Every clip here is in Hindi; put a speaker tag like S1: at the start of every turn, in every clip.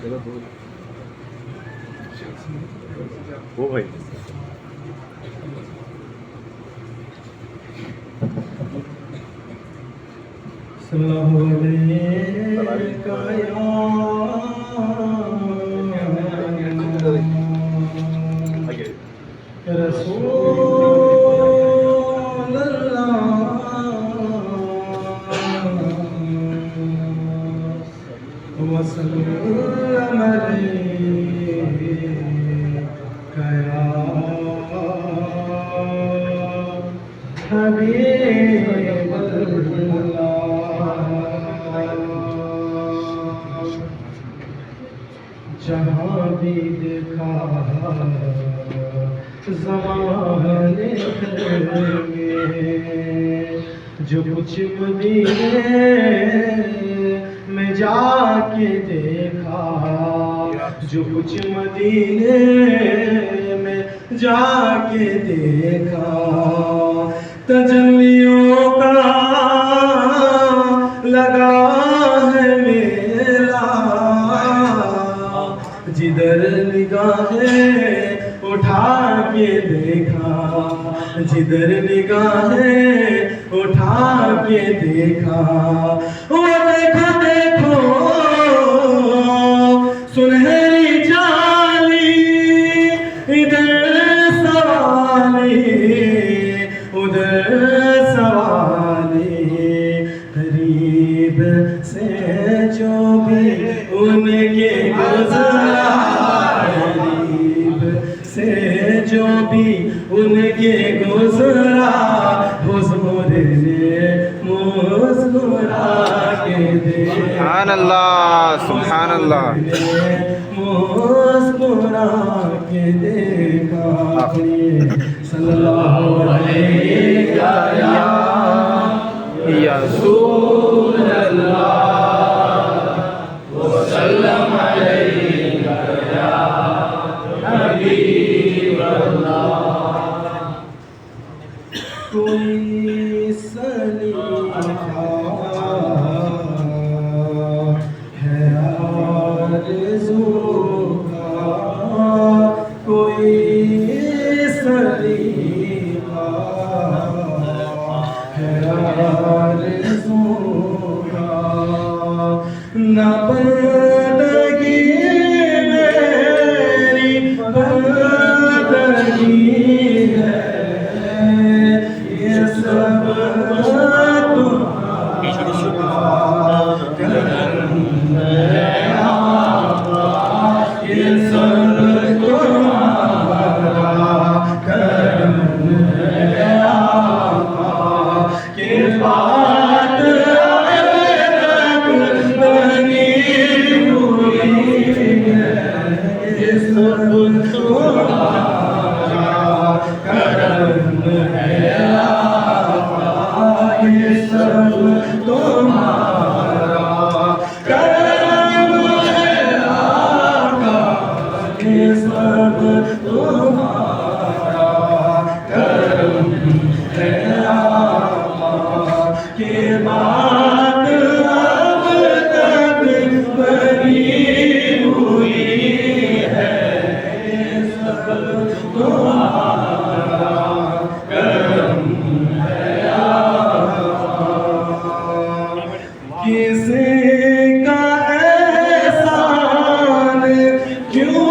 S1: वो भाई
S2: सल्लल्लाहु अलैका या रसूल अल्लाह वसल्लम अलैका या हबीब जहाँ भी देखा ज़माने में जो कुछ मदीने में जाके देखा, जो कुछ मदीने में जाके देखा, तजल्लियों का लगा है मेला, जिधर निगाहें उठा के देखा, जिधर निगाहें उठा के देखा, वो देखो देखो सुनहरी जाली, इधर सवाली उधर सवाली, करीब से जो भी उनके गुज़रा, करीब से जो भी उनके गुज़रा, हुज़ूर ने मुस्कुरा के देखा,
S1: सुभान अल्लाह, सुभान अल्लाह,
S2: मुस्कुरा के देखा, सल्लल्लाहु अलैहि या रसूल अल्लाह वसल्लम अलैका या हबीब अल्लाह। कोई सलीका है आरज़ू का, कोई सलीका है आरज़ू का, न बंदगी मेरी बंदगी है, ये सब तुम्हारा करम है आका, ये सब तुम्हारा करम है आका, के बात बनी हुई है, ये सब तुम्हारा करम है आका, ये सब तुम्हारा करम है आका, ये सब तुम्हारा करम है आका, के बात अब तक बनी हुई है, ये सब तुम्हारा करम है आका। किसी का एहसान क्यों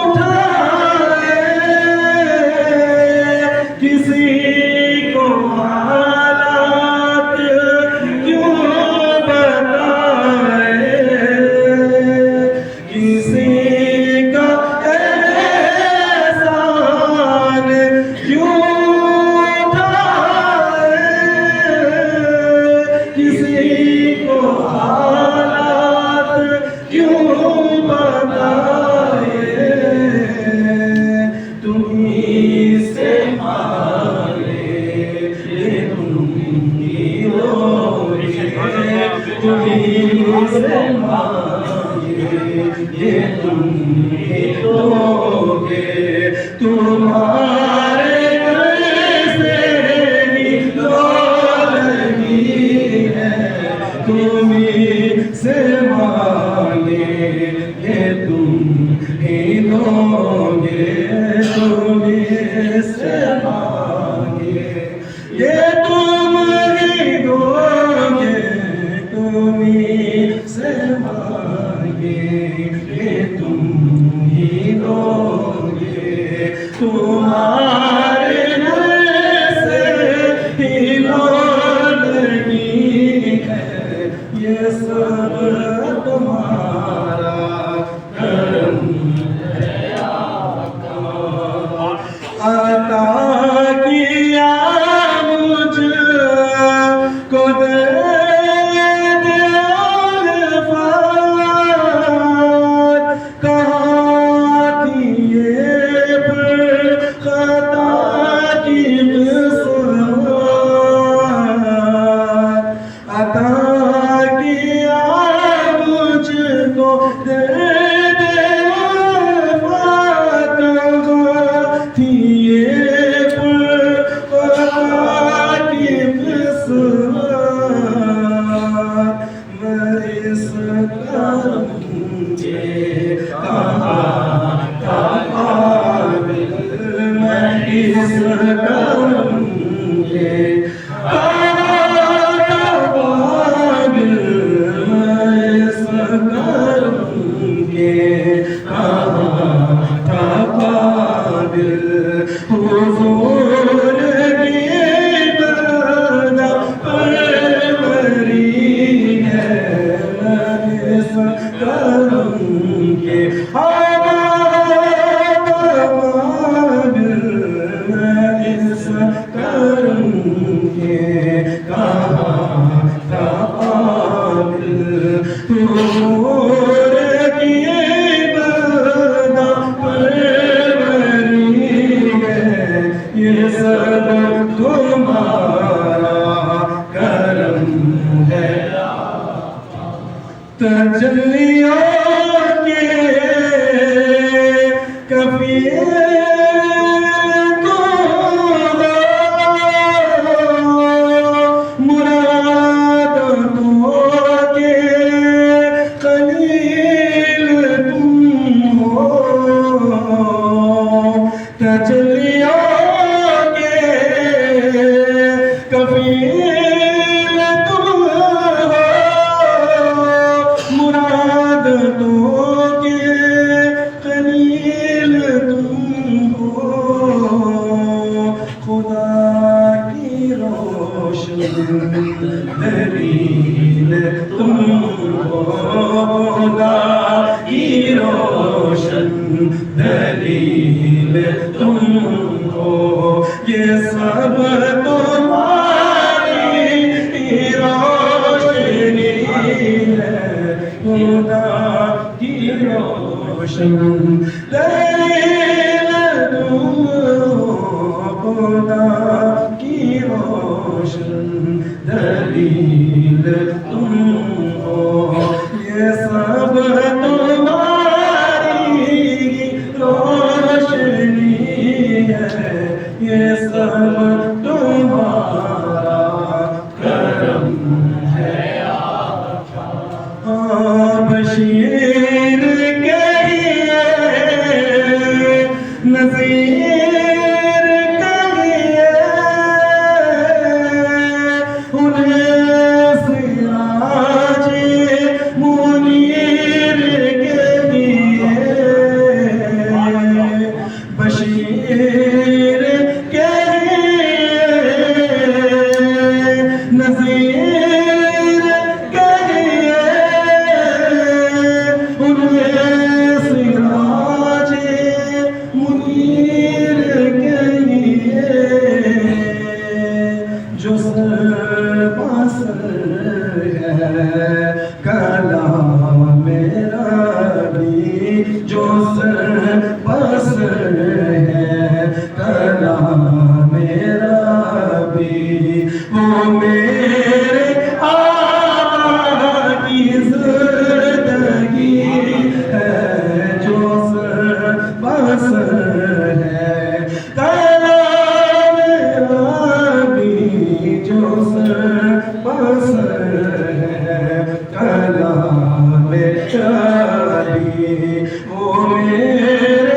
S2: उठाए, किसी को हालात क्यों बताए, किसी का एहसान क्यों उठाए, किसी को हालात क्यों बताए, तुम्हीं से मांगे ये तुम ही लोगे, तुम्हीं से मांगे ये तुम ही लोगे, तुम्हारे घर से निकालनी है, तुम्हीं से मांगे ये दोगे तुम से मांगे, ये तुम ही दोगे तुम से मांगे, ये तुम ही दोगे तुम्हारे से ही लौटनी है, ये सब तुम्हारा करम है आका। अता किया मुझको दे ये सब तुम्हारा करम है। तजल्लियों के कफिए दलील तुम हो, खुदा की रोशन दलील तुम हो, ये सब तुम्हारी रोशनी है, खुदा की रोशन दलील तुम हो, खुदा की रोशन दलील तुम हो, ये सब तुम्हारी रोशनी है, ये सब तुम्हारा करम है आका। बशीर कहिए नज़ीर वो मेरे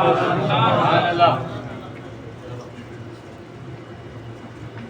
S3: सुभान अल्लाह